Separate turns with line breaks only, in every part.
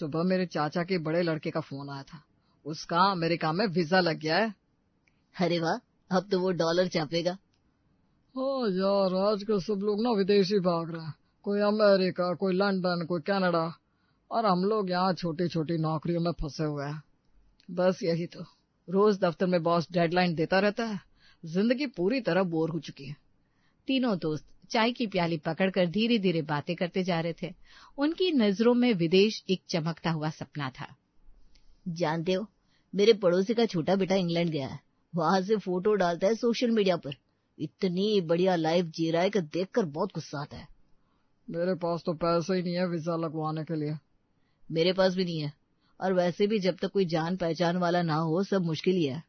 सुबह मेरे चाचा के बड़े लड़के का फोन आया था। उसका अमेरिका में वीजा लग गया है।
अरे वाह, अब तो वो डॉलर छापेगा।
हाँ यार, आजकल सब लोग ना विदेशी भाग रहे हैं। कोई अमेरिका, कोई लंदन, कोई कनाडा, और हम लोग यहाँ छोटी छोटी नौकरियों में फंसे हुए हैं। बस यही तो, रोज दफ्तर में बॉस डेडलाइन देता रहता है। जिंदगी पूरी तरह बोर हो चुकी है।
तीनों दोस्त चाय की प्याली पकड़कर धीरे धीरे बातें करते जा रहे थे। उनकी नजरों में विदेश एक चमकता हुआ सपना था।
जानते हो, मेरे पड़ोसी का छोटा बेटा इंग्लैंड गया है। वहां से फोटो डालता है सोशल मीडिया पर। इतनी बढ़िया लाइफ जी रहा है कि देखकर बहुत गुस्सा आता है।
मेरे पास तो पैसे ही नहीं है वीजा लगवाने के लिए।
मेरे पास भी नहीं है, और वैसे भी जब तक कोई जान पहचान वाला ना हो सब मुश्किल ही है।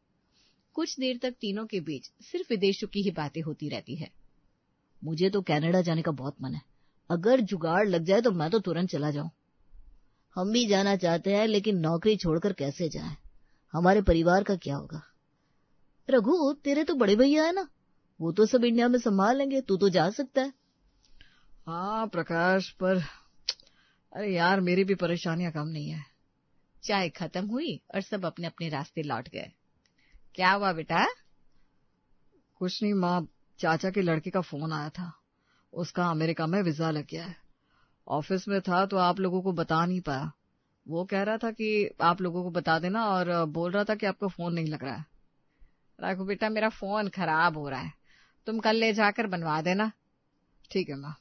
कुछ देर तक तीनों के बीच सिर्फ विदेशों की ही बातें होती रहती है।
मुझे तो कनाडा जाने का बहुत मन है। अगर जुगाड़ लग जाए तो मैं तो तुरंत चला जाऊं। हम भी जाना चाहते हैं, लेकिन नौकरी छोड़कर कैसे जाएं? हमारे परिवार का क्या होगा? रघु, तेरे तो बड़े भैया है ना, वो तो सब इंडिया में संभाल लेंगे, तू तो जा सकता है।
हाँ प्रकाश, पर अरे यार, मेरी भी परेशानियां कम नहीं है।
चाय खत्म हुई और सब अपने अपने रास्ते लौट गए। क्या हुआ बेटा?
कुछ नहीं माँ, चाचा के लड़के का फोन आया था। उसका अमेरिका में वीजा लग गया है। ऑफिस में था तो आप लोगों को बता नहीं पाया। वो कह रहा था कि आप लोगों को बता देना, और बोल रहा था कि आपका फोन नहीं लग रहा है।
रघु बेटा, मेरा फोन खराब हो रहा है, तुम कल ले जाकर बनवा देना।
ठीक है माँ।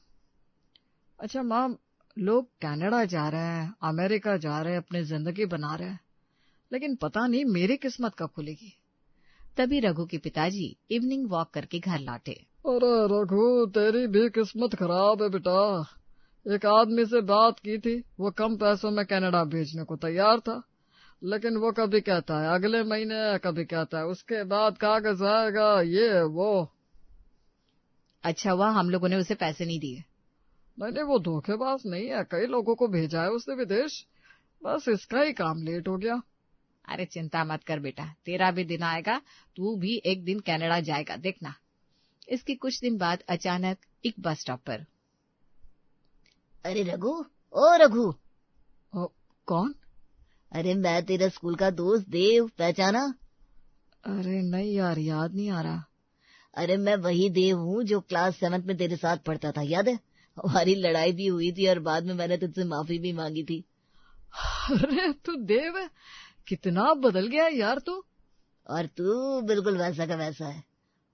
अच्छा माँ, लोग कनाडा जा रहे हैं, अमेरिका जा रहे हैं, अपनी जिंदगी बना रहे हैं, लेकिन पता नहीं मेरी किस्मत कब खुलेगी।
तभी रघु के पिताजी इवनिंग वॉक करके घर लौटे।
अरे रघु, तेरी भी किस्मत खराब है बेटा। एक आदमी से बात की थी, वो कम पैसों में कनाडा भेजने को तैयार था, लेकिन वो कभी कहता है अगले महीने, कभी कहता है उसके बाद कागज आएगा, ये वो।
अच्छा हुआ हम लोगों ने उसे पैसे नहीं दिए।
नहीं, वो धोखेबाज नहीं है, कई लोगों को भेजा है उसने विदेश, बस इसका ही काम लेट हो गया।
अरे चिंता मत कर बेटा, तेरा भी दिन आएगा, तू भी एक दिन कनाडा जाएगा, देखना। इसके कुछ दिन बाद अचानक एक बस स्टॉप पर।
अरे रघु, ओ रघु।
कौन?
अरे मैं तेरा स्कूल का दोस्त देव, पहचाना?
अरे नहीं यार, याद नहीं आ रहा।
अरे मैं वही देव हूँ जो क्लास 7 में तेरे साथ पढ़ता था, याद है? हमारी लड़ाई भी हुई थी और बाद में मैंने तुझसे माफी भी मांगी थी।
अरे तू देव है, कितना बदल गया है यार तू।
और तू बिल्कुल वैसा का वैसा है,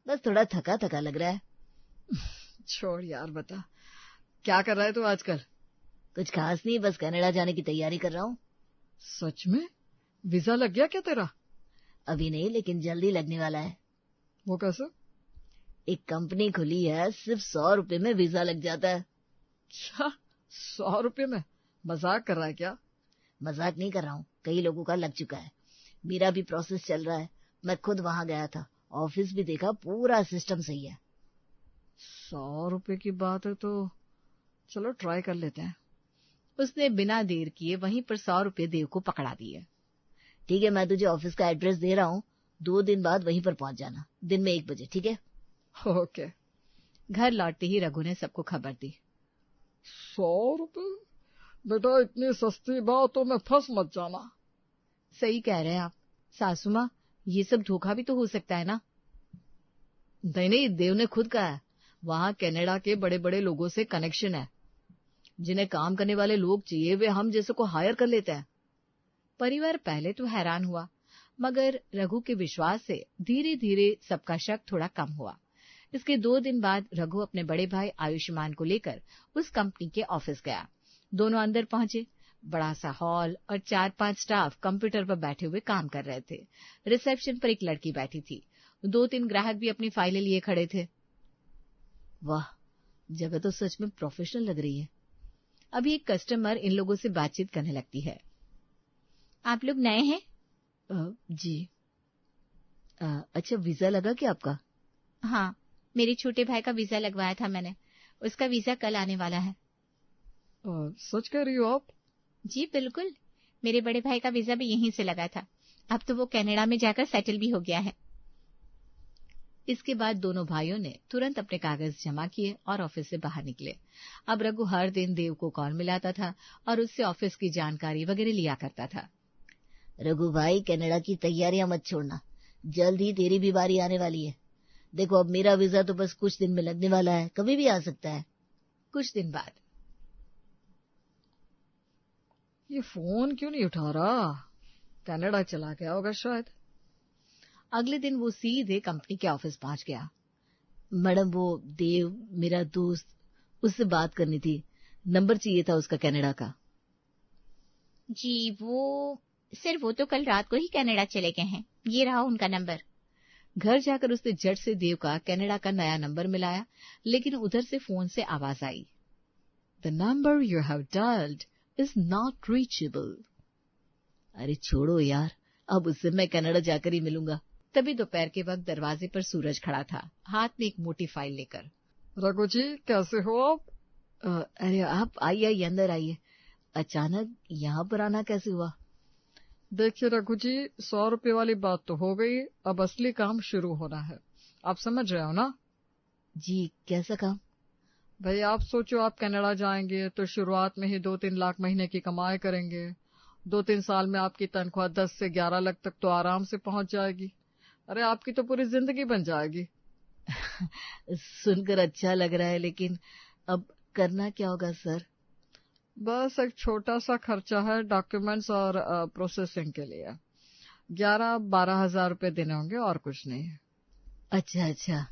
बस थोड़ा थका थका लग रहा है।
छोड़ यार, बता क्या कर रहा है तू आजकल?
कुछ खास नहीं, बस कनाडा जाने की तैयारी कर रहा हूँ।
सच में? वीजा लग गया क्या तेरा?
अभी नहीं, लेकिन जल्दी लगने वाला है।
वो कैसे?
एक कंपनी खुली है, सिर्फ 100 रुपए में वीजा लग जाता है।
क्या 100 रुपये में? मजाक कर रहा है क्या?
मजाक नहीं कर रहा हूँ, कई लोगों का लग चुका है। मेरा भी प्रोसेस चल रहा है। मैं खुद वहां गया था, ऑफिस भी देखा, पूरा सिस्टम सही है।
100 रुपये की बात है तो चलो ट्राई कर लेते हैं।
उसने बिना देर किए वहीं पर 100 रुपये देव को पकड़ा दिए।
ठीक है, मैं तुझे ऑफिस का एड्रेस दे रहा हूँ, 2 दिन बाद वहीं पर पहुंच जाना, दिन में 1 बजे, ठीक है?
ओके।
घर लौटते ही रघु ने सबको खबर दी।
100 रुपये? बेटा इतनी सस्ती बातों में फंस मत जाना।
सही कह रहे हैं आप सासू माँ, ये सब धोखा भी तो हो सकता है ना।
नहीं, देव ने खुद कहा है।
वहां कनाडा के बड़े बड़े लोगों से कनेक्शन है।
जिन्हें काम करने वाले लोग चाहिए वे हम जैसे को हायर कर लेते हैं।
परिवार पहले तो हैरान हुआ, मगर रघु के विश्वास से धीरे धीरे सबका शक थोड़ा कम हुआ। इसके 2 दिन बाद रघु अपने बड़े भाई आयुष्मान को लेकर उस कंपनी के ऑफिस गया। दोनों अंदर पहुंचे। बड़ा सा हॉल और 4-5 स्टाफ कंप्यूटर पर बैठे हुए काम कर रहे थे। रिसेप्शन पर एक लड़की बैठी थी। 2-3 ग्राहक भी अपनी फाइलें लिए खड़े थे।
वाह, जगह तो सच में प्रोफेशनल लग रही है।
अभी एक कस्टमर इन लोगों से बातचीत करने लगती है। आप लोग नए हैं?
जी। अच्छा, वीजा लगा क्या आपका?
हाँ, मेरे छोटे भाई का वीजा लगवाया था मैंने। उसका वीजा कल आने वाला है।
सच कह रही हो आप?
जी बिल्कुल, मेरे बड़े भाई का वीजा भी यहीं से लगा था। अब तो वो कनाडा में जाकर सेटल भी हो गया है। इसके बाद दोनों भाइयों ने तुरंत अपने कागज जमा किए और ऑफिस से बाहर निकले। अब रघु हर दिन देव को कॉल मिलाता था और उससे ऑफिस की जानकारी वगैरह लिया करता था।
रघु भाई, कनाडा की तैयारियां मत छोड़ना, जल्द ही तेरी भी बारी आने वाली है। देखो, अब मेरा वीजा तो बस कुछ दिन में लगने वाला है, कभी भी आ सकता है।
कुछ दिन बाद,
ये फोन क्यों नहीं उठा रहा? कनाडा चला गया होगा शायद।
अगले दिन वो सीधे कंपनी के ऑफिस पहुंच गया।
मैडम, वो देव मेरा दोस्त, उससे बात करनी थी, नंबर चाहिए था उसका कनाडा का।
जी, वो तो कल रात को ही कनाडा चले गए हैं, ये रहा उनका नंबर।
घर जाकर उसने झट से देव का कनाडा का नया नंबर मिलाया, लेकिन उधर से फोन से आवाज आई,
the number you have dialled is not reachable.
अरे छोड़ो यार, अब उससे मैं कनाडा जाकर ही मिलूंगा।
तभी दोपहर के वक्त दरवाजे पर सूरज खड़ा था, हाथ में एक मोटी फाइल लेकर।
रघु जी, कैसे हो आप?
अरे आप आइए, अंदर आइए। अचानक यहाँ पर आना कैसे हुआ?
देखिए रघु जी, 100 रुपए वाली बात तो हो गई, अब असली काम शुरू होना है। आप समझ रहे हो ना?
जी, कैसा काम?
भाई, आप सोचो, आप कनाडा जाएंगे तो शुरुआत में ही 2-3 लाख महीने की कमाई करेंगे। 2-3 साल में आपकी तनख्वाह 10 से 11 लाख तक तो आराम से पहुंच जाएगी। अरे, आपकी तो पूरी जिंदगी बन जाएगी।
सुनकर अच्छा लग रहा है, लेकिन अब करना क्या होगा सर?
बस एक छोटा सा खर्चा है डॉक्यूमेंट्स और प्रोसेसिंग के लिए। 11-12 हजार रुपए देने होंगे और कुछ नहीं।
अच्छा।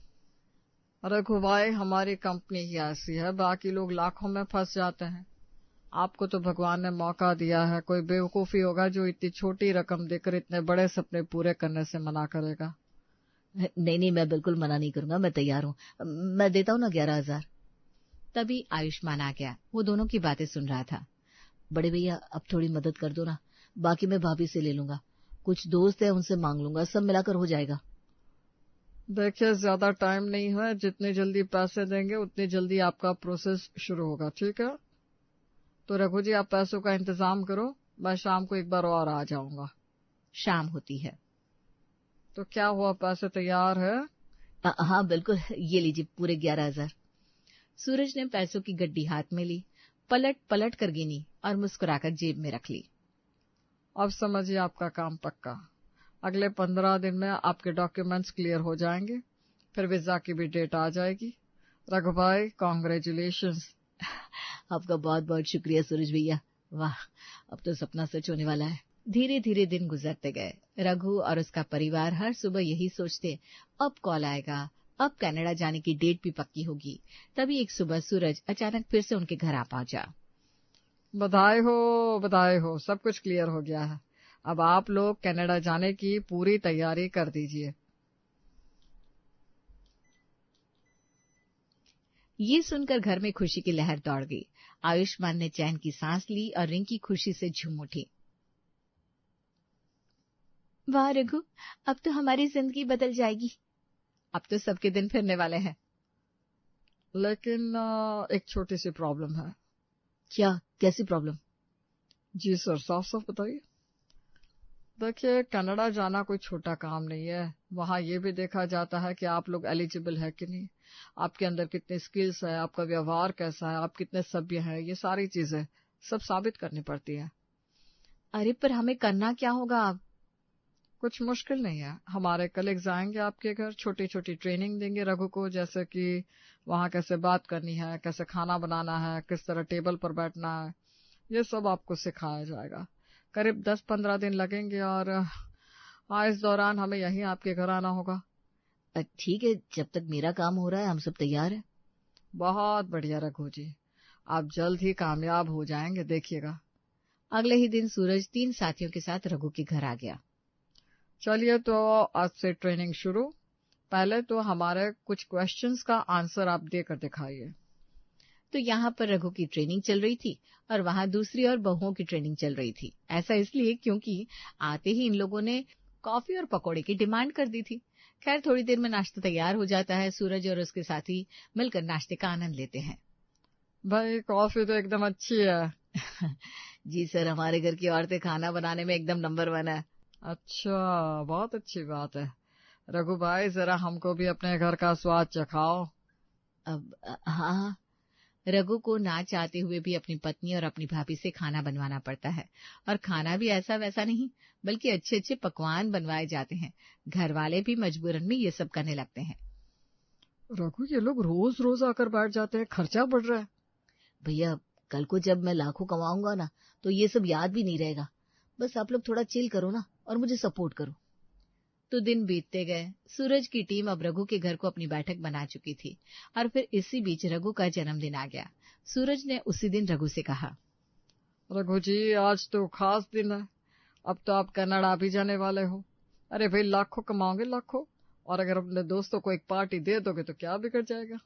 रघु भाई, हमारी कंपनी ही ऐसी है, बाकी लोग लाखों में फंस जाते हैं। आपको तो भगवान ने मौका दिया है, कोई बेवकूफी होगा जो इतनी छोटी रकम देकर इतने बड़े सपने पूरे करने से मना करेगा।
नहीं, मैं बिल्कुल मना नहीं करूंगा, मैं तैयार हूँ। मैं देता हूँ ना 11,000।
तभी आयुष्मान आ गया, वो दोनों की बातें सुन रहा था।
बड़े भैया, अब थोड़ी मदद कर दो ना, बाकी मैं भाभी से ले लूंगा, कुछ दोस्त है उनसे मांग लूंगा, सब मिलाकर हो जाएगा।
देखिए, ज्यादा टाइम नहीं है, जितनी जल्दी पैसे देंगे उतनी जल्दी आपका प्रोसेस शुरू होगा, ठीक है? तो रघु जी, आप पैसों का इंतजाम करो, मैं शाम को एक बार और आ जाऊंगा।
शाम होती है।
तो क्या हुआ, पैसे तैयार है?
हाँ बिल्कुल, ये लीजिए पूरे 11,000।
सूरज ने पैसों की गड्डी हाथ में ली, पलट कर गिनी और मुस्कुराकर जेब में रख ली।
अब समझिए, आपका काम पक्का। अगले 15 दिन में आपके डॉक्यूमेंट्स क्लियर हो जाएंगे, फिर वीजा की भी डेट आ जाएगी। रघु भाई, कॉन्ग्रेचुलेशंस।
आपका बहुत बहुत शुक्रिया सूरज भैया, वाह, अब तो सपना सच होने वाला है।
धीरे धीरे दिन गुजरते गए। रघु और उसका परिवार हर सुबह यही सोचते, अब कॉल आएगा, अब कनाडा जाने की डेट भी पक्की होगी। तभी एक सुबह सूरज अचानक फिर से उनके घर आ पहुंचा।
बधाई हो, सब कुछ क्लियर हो गया है। अब आप लोग कनाडा जाने की पूरी तैयारी कर दीजिए।
ये सुनकर घर में खुशी की लहर दौड़ गई। आयुष्मान ने चैन की सांस ली और रिंकी खुशी से झूम उठी। वाह रघु, अब तो हमारी जिंदगी बदल जाएगी, अब तो सबके दिन फिरने वाले हैं।
लेकिन एक छोटी सी प्रॉब्लम है।
क्या, कैसी प्रॉब्लम?
जी सर, साफ बताइए। देखिए, कनाडा जाना कोई छोटा काम नहीं है। वहाँ ये भी देखा जाता है कि आप लोग एलिजिबल है कि नहीं, आपके अंदर कितने स्किल्स है, आपका व्यवहार कैसा है, आप कितने सभ्य हैं, ये सारी चीजें सब साबित करनी पड़ती है।
अरे पर हमें करना क्या होगा? अब
कुछ मुश्किल नहीं है। हमारे कलीग्स आएंगे आपके घर, छोटी छोटी ट्रेनिंग देंगे रघु को, जैसे कि वहाँ कैसे बात करनी है, कैसे खाना बनाना है, किस तरह टेबल पर बैठना है, ये सब आपको सिखाया जाएगा। करीब 10-15 दिन लगेंगे और इस दौरान हमें यहीं आपके घर आना होगा।
ठीक है, जब तक मेरा काम हो रहा है हम सब तैयार हैं।
बहुत बढ़िया रघु जी, आप जल्द ही कामयाब हो जाएंगे, देखिएगा।
अगले ही दिन सूरज 3 साथियों के साथ रघु के घर आ गया।
चलिए, तो आज से ट्रेनिंग शुरू। पहले तो हमारे कुछ क्वेश्चंस का आंसर आप देकर दिखाइए।
तो यहाँ पर रघु की ट्रेनिंग चल रही थी और वहाँ दूसरी और बहुओं की ट्रेनिंग चल रही थी। ऐसा इसलिए क्योंकि आते ही इन लोगों ने कॉफी और पकौड़े की डिमांड कर दी थी। खैर, थोड़ी देर में नाश्ता तैयार हो जाता है। सूरज और उसके साथी मिलकर नाश्ते का आनंद लेते हैं।
भाई, कॉफी तो एकदम अच्छी है।
जी सर, हमारे घर की औरतें खाना बनाने में एकदम नंबर 1 है।
अच्छा, बहुत अच्छी बात है। रघु भाई जरा हमको भी अपने घर का स्वाद चखाओ।
अब हाँ, रघु को ना चाहते हुए भी अपनी पत्नी और अपनी भाभी से खाना बनवाना पड़ता है, और खाना भी ऐसा वैसा नहीं, बल्कि अच्छे अच्छे पकवान बनवाए जाते हैं। घर वाले भी मजबूरन में ये सब करने लगते हैं।
रघु ये लोग रोज रोज आकर बैठ जाते हैं, खर्चा बढ़ रहा है।
भैया कल को जब मैं लाखों कमाऊंगा ना तो ये सब याद भी नहीं रहेगा। बस आप लोग थोड़ा चिल करो ना और मुझे सपोर्ट करो।
तो दिन बीतते गए। सूरज की टीम अब रघु के घर को अपनी बैठक बना चुकी थी, और फिर इसी बीच रघु का जन्मदिन आ गया। सूरज ने उसी दिन रघु से कहा,
रघु जी आज तो खास दिन है, अब तो आप कनाडा भी जाने वाले हो। अरे भाई लाखों कमाओगे लाखों, और अगर अपने दोस्तों को एक पार्टी दे दोगे तो क्या बिगड़ जाएगा।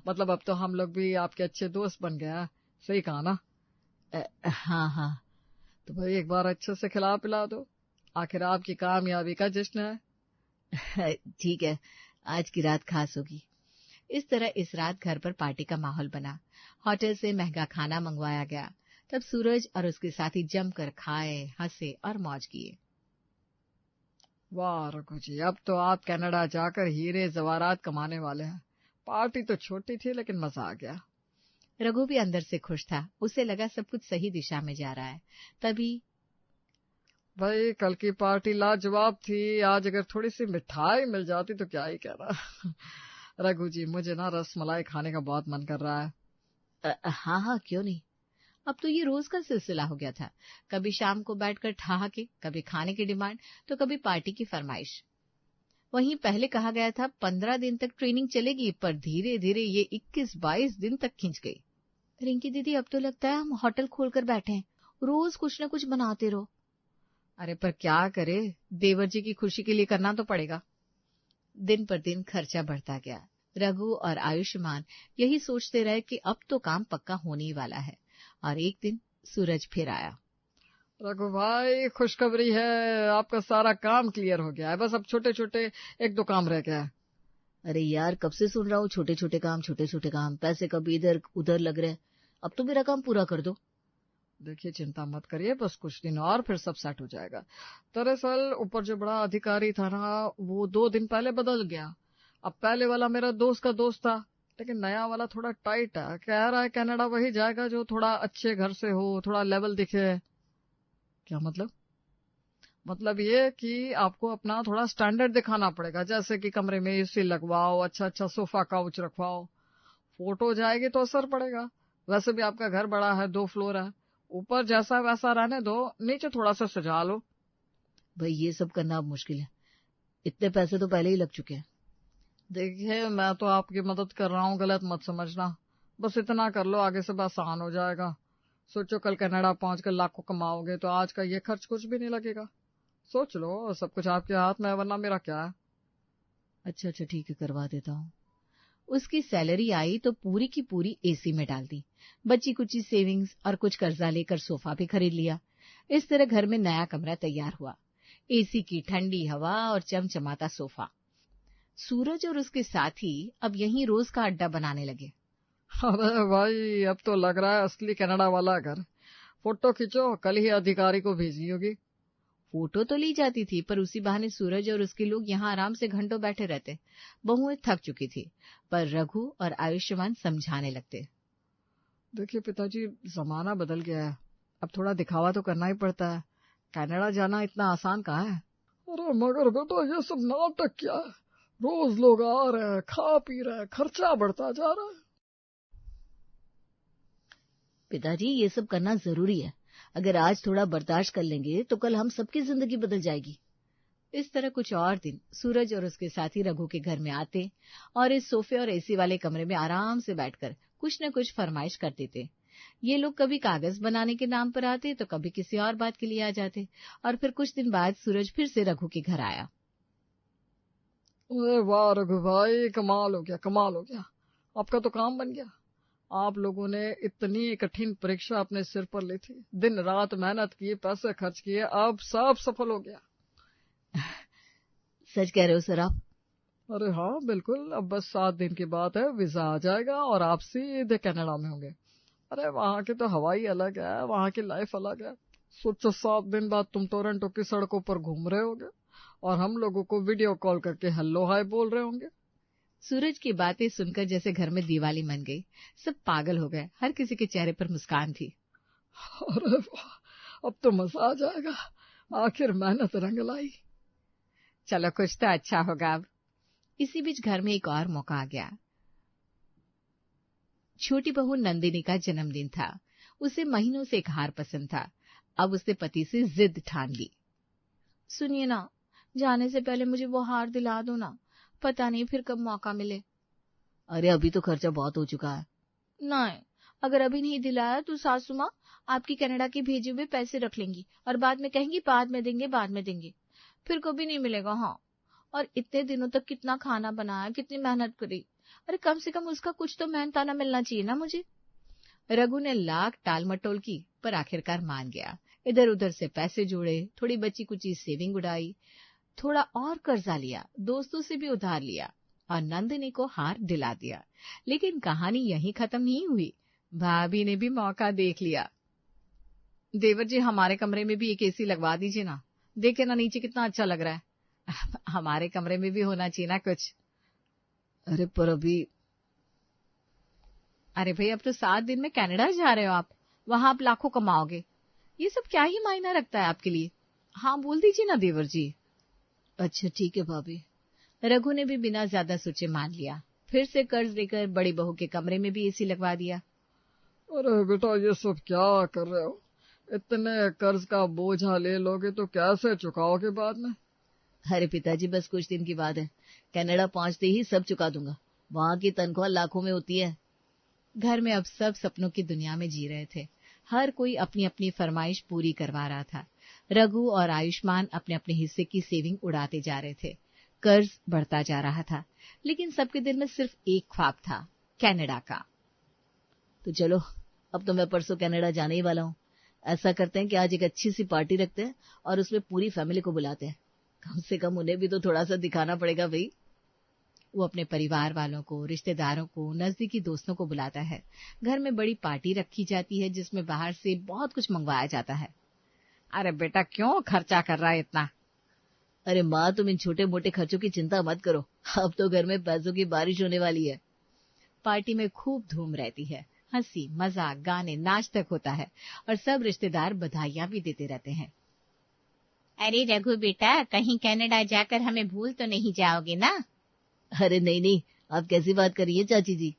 मतलब अब तो हम लोग भी आपके अच्छे दोस्त बन गए हैं, सही कहा ना?
हाँ हाँ।
तो भाई एक बार अच्छे से खिला पिला दो, आखिर आपकी कामयाबी का जश्न है।
ठीक है, आज की रात खास होगी।
इस तरह इस रात घर पर पार्टी का माहौल बना। होटल से महंगा खाना मंगवाया गया। तब सूरज और उसके साथी जमकर खाए, हंसे और मौज किए।
वाह रघु जी, अब तो आप कनाडा जाकर हीरे जवाहरात कमाने वाले हैं। पार्टी तो छोटी थी लेकिन मजा आ गया।
रघु भी अंदर से खुश था। उसे लगा सब कुछ सही दिशा में जा रहा है। तभी
भाई कल की पार्टी लाजवाब थी, आज अगर थोड़ी सी मिठाई मिल जाती तो क्या ही कहना। रघु जी मुझे ना रसमलाई खाने का बहुत मन कर रहा है।
हाँ हाँ, क्यों नहीं।
अब तो ये रोज का सिलसिला हो गया था। कभी शाम को बैठकर ठहाके, कभी खाने की डिमांड, तो कभी पार्टी की फरमाइश। वहीं पहले कहा गया था 15 दिन तक ट्रेनिंग चलेगी, पर धीरे धीरे ये 21-22 दिन तक खिंच गई।
रिंकी दीदी अब तो लगता है हम होटल खोलकर बैठे हैं, रोज कुछ न कुछ बनाते रहो।
अरे पर क्या करे, देवर जी की खुशी के लिए करना तो पड़ेगा। दिन पर दिन खर्चा बढ़ता गया। रघु और आयुष्मान यही सोचते रहे कि अब तो काम पक्का होने ही वाला है। और एक दिन सूरज फिर आया।
रघु भाई खुशखबरी है, आपका सारा काम क्लियर हो गया है, बस अब छोटे छोटे एक दो काम रह गया है।
अरे यार कब से सुन रहा हूँ छोटे छोटे काम, पैसे कभी इधर उधर लग रहे हैं। अब तो मेरा काम पूरा कर दो।
देखिए चिंता मत करिए, बस कुछ दिन और फिर सब सेट हो जाएगा। दरअसल ऊपर जो बड़ा अधिकारी था ना, वो 2 दिन पहले बदल गया। अब पहले वाला मेरा दोस्त का दोस्त था, लेकिन नया वाला थोड़ा टाइट है। कह रहा है कनाडा वही जाएगा जो थोड़ा अच्छे घर से हो, थोड़ा लेवल दिखे। क्या मतलब? मतलब ये कि आपको अपना थोड़ा स्टैंडर्ड दिखाना पड़ेगा, जैसे कि कमरे में एसी लगवाओ, अच्छा अच्छा सोफा काउच रखवाओ। फोटो जाएगी तो असर पड़ेगा। वैसे भी आपका घर बड़ा है, 2 फ्लोर है, ऊपर जैसा वैसा रहने दो, नीचे थोड़ा सा सजा लो।
भाई ये सब करना अब मुश्किल है, इतने पैसे तो पहले ही लग चुके हैं।
देखिए मैं तो आपकी मदद कर रहा हूँ, गलत मत समझना। बस इतना कर लो, आगे सब आसान हो जाएगा। सोचो कल कनाडा पहुंचकर लाखों कमाओगे तो आज का ये खर्च कुछ भी नहीं लगेगा। सोच लो, सब कुछ आपके हाथ में है, वरना मेरा क्या है।
अच्छा ठीक है, करवा देता हूँ।
उसकी सैलरी आई तो पूरी की पूरी एसी में डाल दी। बची कुची सेविंग्स और कुछ कर्जा लेकर सोफा भी खरीद लिया। इस तरह घर में नया कमरा तैयार हुआ। एसी की ठंडी हवा और चमचमाता सोफा। सूरज और उसके साथी अब यहीं रोज का अड्डा बनाने लगे।
अरे भाई अब तो लग रहा है असली कनाडा वाला घर। फोटो खींचो, कल ही अधिकारी को भेजी होगी।
फोटो तो ली जाती थी, पर उसी बहाने सूरज और उसके लोग यहाँ आराम से घंटों बैठे रहते। बहुएं थक चुकी थी, पर रघु और आयुष्मान समझाने लगते।
देखिए पिताजी, जमाना बदल गया है, अब थोड़ा दिखावा तो करना ही पड़ता है। कनाडा जाना इतना आसान कहाँ है। अरे मगर बेटा ये सब नाटक क्या है, रोज लोग आ रहे हैं, खा पी रहे हैं, खर्चा बढ़ता जा रहा है।
पिताजी ये सब करना जरूरी है, अगर आज थोड़ा बर्दाश्त कर लेंगे तो कल हम सबकी जिंदगी बदल जाएगी।
इस तरह कुछ और दिन सूरज और उसके साथी रघु के घर में आते और इस सोफे और एसी वाले कमरे में आराम से बैठकर कुछ न कुछ फरमाइश करते थे। ये लोग कभी कागज बनाने के नाम पर आते तो कभी किसी और बात के लिए आ जाते। और फिर कुछ दिन बाद सूरज फिर से रघु के घर आया।
अरे वाह रघु भाई, कमाल हो गया, कमाल हो गया, आपका तो काम बन गया। आप लोगों ने इतनी कठिन परीक्षा अपने सिर पर ली थी, दिन रात मेहनत की, पैसे खर्च किए, अब सब सफल हो गया।
सच कह रहे हो सर आप?
अरे हाँ बिल्कुल, अब बस 7 दिन की बात है, वीजा आ जाएगा और आप सीधे कनाडा में होंगे। अरे वहाँ की तो हवा ही अलग है, वहाँ की लाइफ अलग है। सोचो 7 दिन बाद तुम टोरंटो की सड़कों पर घूम रहे होगे, और हम लोगों को वीडियो कॉल करके हेलो हाय बोल रहे होंगे।
सूरज की बातें सुनकर जैसे घर में दिवाली मन गई। सब पागल हो गए। हर किसी के चेहरे पर मुस्कान थी।
अरे वाह, अब तो मजा आ जाएगा, आखिर मेहनत रंग लाई।
चलो कुछ तो अच्छा होगा अब। इसी बीच घर में एक और मौका आ गया। छोटी बहू नंदिनी का जन्मदिन था। उसे महीनों से एक हार पसंद था। अब उसने पति से जिद ठान ली। सुनिए ना, जाने से पहले मुझे वो हार दिला दो ना, पता नहीं फिर कब मौका मिले।
अरे अभी तो खर्चा बहुत हो चुका है।
नहीं, अगर अभी नहीं दिलाया तो सासू माँ आपकी कनाडा के भेजे हुए पैसे रख लेंगी और बाद में कहेंगी बाद में देंगे, फिर कभी नहीं मिलेगा। हाँ, और इतने दिनों तक कितना खाना बनाया, कितनी मेहनत करी। अरे कम से कम उसका कुछ तो मेहनताना मिलना चाहिए ना मुझे। रघु ने लाख टाल मटोल की, पर आखिरकार मान गया। इधर उधर से पैसे जोड़े, थोड़ी बची कुची सेविंग उड़ाई, थोड़ा और कर्जा लिया, दोस्तों से भी उधार लिया और नंदिनी को हार दिला दिया। लेकिन कहानी यहीं खत्म नहीं हुई। भाभी ने भी मौका देख लिया। देवर जी, हमारे कमरे में भी एक एसी लगवा दीजिए ना, देखे ना नीचे कितना अच्छा लग रहा है। हमारे कमरे में भी होना चाहिए ना कुछ।
अरे पर अभी।
अरे भाई, अब तो 7 दिन में कनाडा जा रहे हो आप, वहां आप लाखों कमाओगे। ये सब क्या ही मायना रखता है आपके लिए। हाँ बोल दीजिए ना देवर जी।
अच्छा ठीक है भाभी।
रघु ने भी बिना ज्यादा सोचे मान लिया। फिर से कर्ज लेकर बड़ी बहू के कमरे में भी एसी लगवा दिया।
अरे बेटा, ये सब क्या कर रहे हो? इतने कर्ज का बोझा ले लोगे तो कैसे चुकाओगे बाद में?
अरे पिताजी, बस कुछ दिन की बात है, कनाडा पहुंचते ही सब चुका दूंगा। वहां की तनख्वाह लाखों में होती है।
घर में अब सब सपनों की दुनिया में जी रहे थे। हर कोई अपनी अपनी फरमाइश पूरी करवा रहा था। रघु और आयुष्मान अपने अपने हिस्से की सेविंग उड़ाते जा रहे थे। कर्ज बढ़ता जा रहा था, लेकिन सबके दिल में सिर्फ एक ख्वाब था, कनाडा का।
तो चलो, अब तो मैं परसों कनाडा जाने ही वाला हूँ। ऐसा करते हैं कि आज एक अच्छी सी पार्टी रखते हैं और उसमें पूरी फैमिली को बुलाते हैं। कम से कम उन्हें भी तो थोड़ा सा दिखाना पड़ेगा भाई।
वो अपने परिवार वालों को, रिश्तेदारों को, नजदीकी दोस्तों को बुलाता है। घर में बड़ी पार्टी रखी जाती है जिसमें बाहर से बहुत कुछ मंगवाया जाता है। अरे बेटा, क्यों खर्चा कर रहा है इतना?
अरे माँ, तुम इन छोटे मोटे खर्चों की चिंता मत करो, अब तो घर में पैसों की बारिश होने वाली है।
पार्टी में खूब धूम रहती है। हंसी मजाक, गाने, नाच तक होता है और सब रिश्तेदार बधाइयां भी देते रहते हैं।
अरे रघु बेटा, कहीं कनाडा जाकर हमें भूल तो नहीं जाओगे ना?
अरे नहीं नहीं, आप कैसी बात कर रही है चाची जी।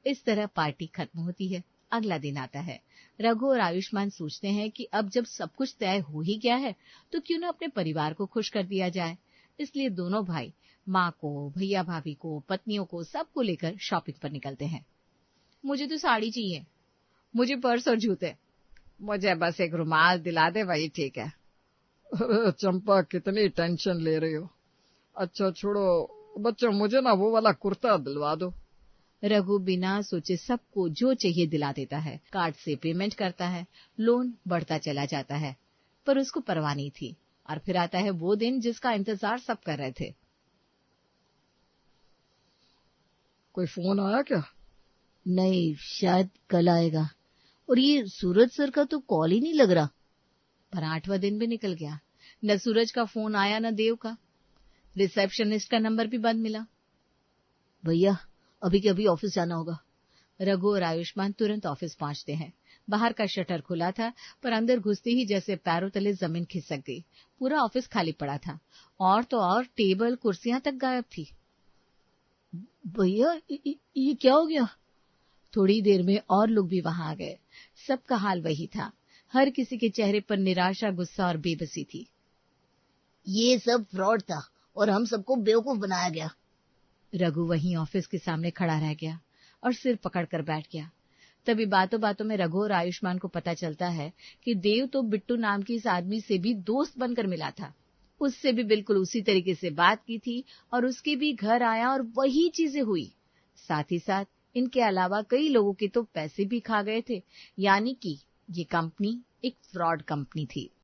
इस तरह पार्टी खत्म होती है। अगला दिन आता है। रघु और आयुष्मान सोचते हैं कि अब जब सब कुछ तय हो ही गया है तो क्यों न अपने परिवार को खुश कर दिया जाए। इसलिए दोनों भाई माँ को, भैया भाभी को, पत्नियों को, सबको लेकर शॉपिंग पर निकलते हैं। मुझे तो साड़ी चाहिए, मुझे पर्स और जूते, मुझे बस एक रुमाल दिला दे वही ठीक है।
अरे चंपा, कितनी टेंशन ले रही हो। अच्छा छोड़ो बच्चों, मुझे ना वो वाला कुर्ता दिलवा दो।
रघु बिना सोचे सबको जो चाहिए दिला देता है। कार्ड से पेमेंट करता है। लोन बढ़ता चला जाता है, पर उसको परवाह नहीं थी। और फिर आता है वो दिन जिसका इंतजार सब कर रहे थे।
कोई फोन आया क्या?
नहीं, शायद कल आएगा। और ये सूरज सर का तो कॉल ही नहीं लग रहा।
पर 8वां दिन भी निकल गया। न सूरज का फोन आया न देव का। रिसेप्शनिस्ट का नंबर भी बंद मिला।
भैया, अभी के अभी ऑफिस जाना होगा।
रघु और आयुष्मान तुरंत ऑफिस पहुंचते हैं। बाहर का शटर खुला था, पर अंदर घुसते ही जैसे पैरों तले जमीन खिसक गई। पूरा ऑफिस खाली पड़ा था और तो और टेबल कुर्सियां तक गायब थी।
भैया, ये क्या हो गया?
थोड़ी देर में और लोग भी वहां आ गए। सबका हाल वही था। हर किसी के चेहरे पर निराशा, गुस्सा और बेबसी थी।
ये सब फ्रॉड था और हम सबको बेवकूफ बनाया गया।
रघु वहीं ऑफिस के सामने खड़ा रह गया और सिर पकड़कर बैठ गया। तभी बातों बातों में रघु और आयुष्मान को पता चलता है कि देव तो बिट्टू नाम की इस आदमी से भी दोस्त बनकर मिला था। उससे भी बिल्कुल उसी तरीके से बात की थी और उसके भी घर आया और वही चीजें हुई। साथ ही साथ इनके अलावा कई लोगों के तो पैसे भी खा गए थे। यानी कि ये कंपनी एक फ्रॉड कंपनी थी।